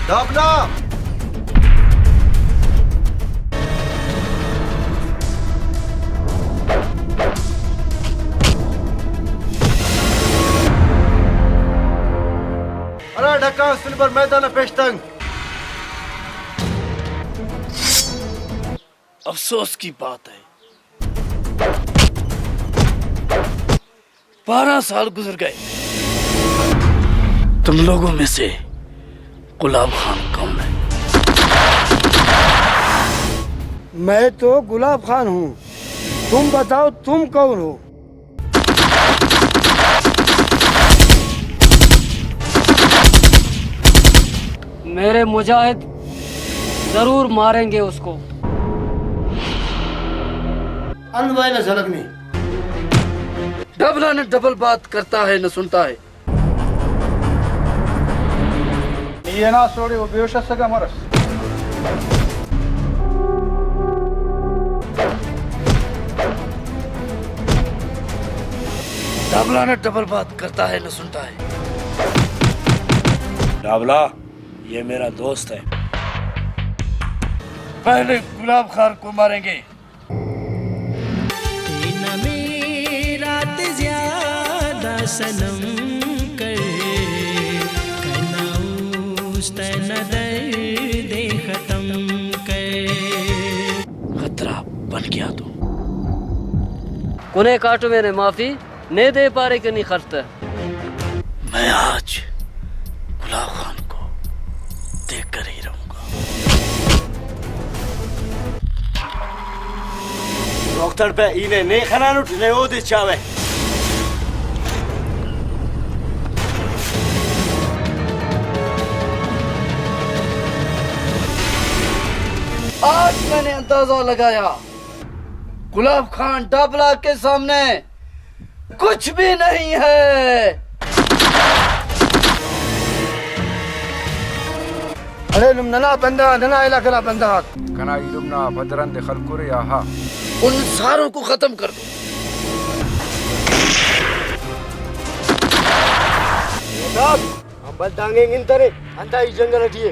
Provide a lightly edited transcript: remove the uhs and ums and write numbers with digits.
दाबला अरे ढक्का सिल्वर मैदान पेशतंग। अफसोस की बात है 12 साल गुजर गए, तुम लोगों में से गुलाब खान कौन है? मैं तो गुलाब खान हूँ, तुम बताओ तुम कौन हो? मेरे मुजाहिद जरूर मारेंगे उसको। अनवाइला झलकनी डबला ने डबल बात करता है न सुनता है। ये ना छोड़े वो बेहोश सगा मरस। डबला ने डबल बात करता है न सुनता है। डबला ये मेरा दोस्त है, पहले गुलाब खान को मारेंगे। रात ज्यादा सनम कर कनाऊस्तन दर्द खत्म कर। खतरा बन गया तो कुने काटो मैंने माफी नहीं दे पा रहे कि नहीं खर्च। मैं आज गुलाब खान को देख कर ही रहूंगा। डॉक्टर पे इन्हें नहीं खाना उठने वो दे चावे। आज मैंने अंदाजा लगाया गुलाब खान डबला के सामने कुछ भी नहीं है। अरे नना बंदा नना इलाका बंदा कना इलुमना बदरन दे खलकुरे आहा। उन सारों को खत्म कर दो। हम बल दांगे गिनतरे अंता ही जंगल हटिए।